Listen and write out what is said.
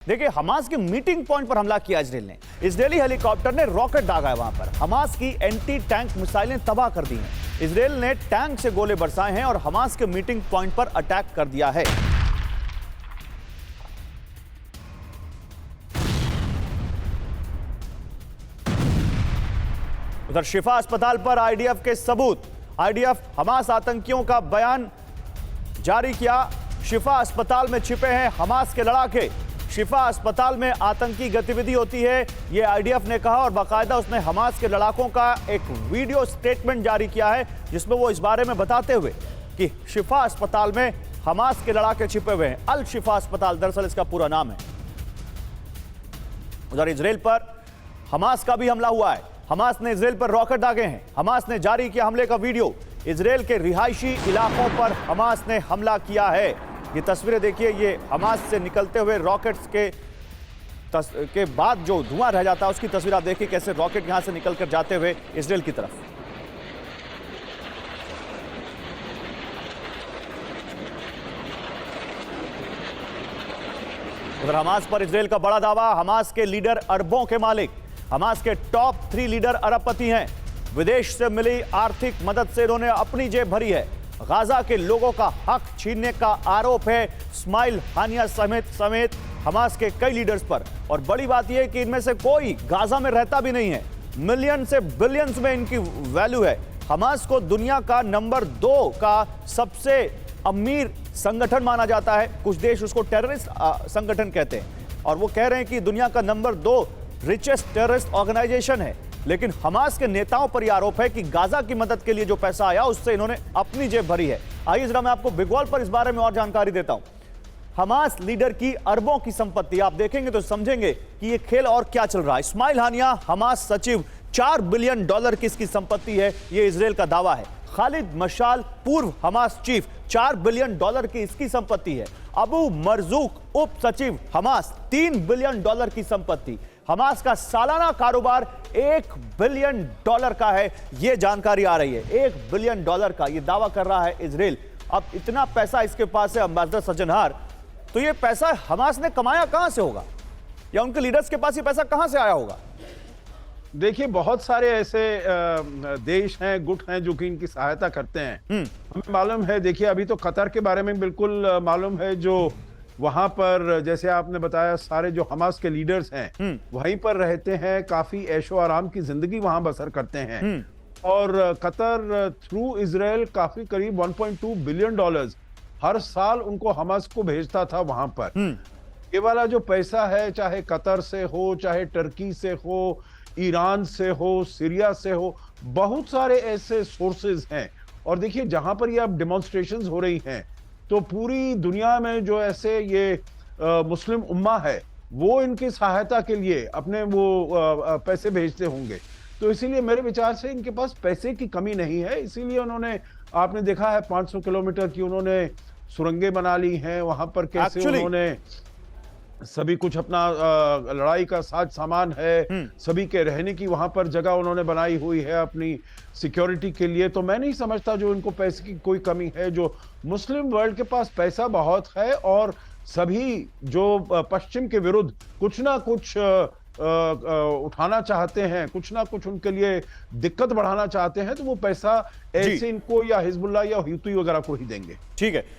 देखिए, हमास के meeting point पर हमला किया इजराइल ने। इजरायली हेलीकॉप्टर ने रॉकेट दागा है वहां पर। हमास की एंटी टैंक मिसाइलें तबाह कर दी हैं। इजराइल ने टैंक से गोले बरसाए हैं और हमास के मीटिंग पॉइंट पर अटैक कर दिया है। उधर शिफा अस्पताल पर आईडीएफ के सबूत। आईडीएफ हमास आतंकियों का बयान जारी किया। शिफा अस्पताल में छिपे हैं हमास के लड़ाके। शिफा अस्पताल में आतंकी गतिविधि होती है, यह आईडीएफ ने कहा, और बाकायदा उसने हमास के लड़ाकों का एक वीडियो स्टेटमेंट जारी किया है जिसमें वो इस बारे में बताते हुए कि शिफा अस्पताल में हमास के लड़ाके छिपे हुए हैं। अल शिफा अस्पताल दरअसल इसका पूरा नाम है। उधर इजराइल पर हमास का भी हमला हुआ है। हमास ने इजराइल पर रॉकेट दागे हैं। हमास ने जारी किया हमले का वीडियो। इजराइल के रिहायशी इलाकों पर हमास ने हमला किया है। ये तस्वीरें देखिए, ये हमास से निकलते हुए रॉकेट्स के बाद जो धुआं रह जाता है उसकी तस्वीर आप देखिए, कैसे रॉकेट यहां से निकलकर जाते हुए इजराइल की तरफ। उधर हमास पर इजराइल का बड़ा दावा। हमास के लीडर अरबों के मालिक। हमास के टॉप 3 लीडर अरबपति हैं। विदेश से मिली आर्थिक मदद से इन्होंने अपनी जेब भरी है। गाजा के लोगों का हक छीनने का आरोप है इस्माइल हानिया समेत हमास के कई लीडर्स पर। और बड़ी बात यह है कि इनमें से कोई गाजा में रहता भी नहीं है। मिलियन से बिलियंस में इनकी वैल्यू है। हमास को दुनिया का नंबर 2 का सबसे अमीर संगठन माना जाता है। कुछ देश उसको टेररिस्ट संगठन कहते हैं और वो कह रहे हैं कि दुनिया का नंबर 2 रिचेस्ट टेररिस्ट ऑर्गेनाइजेशन है। लेकिन हमास के नेताओं पर यह आरोप है कि गाजा की मदद के लिए जो पैसा आया उससे इन्होंने अपनी जेब भरी है। आइए जरा मैं आपको बिग वॉल पर इस बारे में और जानकारी देता हूं। हमास लीडर की अरबों की संपत्ति आप देखेंगे तो समझेंगे कि यह खेल और क्या चल रहा है। इस्माइल हानिया हमास सचिव, $4 बिलियन की इसकी संपत्ति है, यह इजराइल का दावा है। खालिद मशाल पूर्व हमास चीफ, $4 बिलियन की इसकी संपत्ति है। अबू मरजूक उप सचिव हमास, $3 बिलियन की संपत्ति। हमास का सालाना कारोबार $1 बिलियन का है, यह जानकारी आ रही है। $1 बिलियन का यह दावा कर रहा है इजराइल। अब इतना पैसा इसके पास है अम्बासडर सज्जनहार, तो यह पैसा हमास ने कमाया कहां से होगा, या उनके लीडर्स के पास यह पैसा कहां से आया होगा? देखिए, बहुत सारे ऐसे देश हैं, गुट हैं जो कि इनकी सहायता करते हैं। हमें मालूम है, देखिए अभी तो कतर के बारे में बिल्कुल मालूम है, जो वहां पर जैसे आपने बताया सारे जो हमास के लीडर्स हैं वहीं पर रहते हैं, काफी ऐशो आराम की जिंदगी वहां बसर करते हैं। और कतर थ्रू इजराइल काफी करीब $1.2 बिलियन हर साल उनको हमास को भेजता था वहां पर। ये वाला जो पैसा है, चाहे कतर से हो, चाहे टर्की से हो, ईरान से हो, सीरिया से हो, बहुत सारे ऐसे सोर्सेज हैं। और देखिए, जहां पर ये अब डेमोन्स्ट्रेशंस हो रही हैं तो पूरी दुनिया में जो ऐसे ये मुस्लिम उम्मा है वो इनकी सहायता के लिए अपने वो पैसे भेजते होंगे। तो इसीलिए मेरे विचार से इनके पास पैसे की कमी नहीं है। इसीलिए उन्होंने, आपने देखा है 500 किलोमीटर की उन्होंने सुरंगें बना ली हैं वहां पर, कैसे उन्होंने सभी कुछ अपना लड़ाई का साज सामान है, सभी के रहने की वहां पर जगह उन्होंने बनाई हुई है अपनी सिक्योरिटी के लिए। तो मैं नहीं समझता जो इनको पैसे की कोई कमी है। जो मुस्लिम वर्ल्ड के पास पैसा बहुत है और सभी जो पश्चिम के विरुद्ध कुछ ना कुछ उठाना चाहते हैं, कुछ ना कुछ उनके लिए दिक्कत बढ़ाना चाहते हैं, तो वो पैसा ऐसे इनको या हिजबुल्लाह या हूती वगैरह को ही देंगे। ठीक है,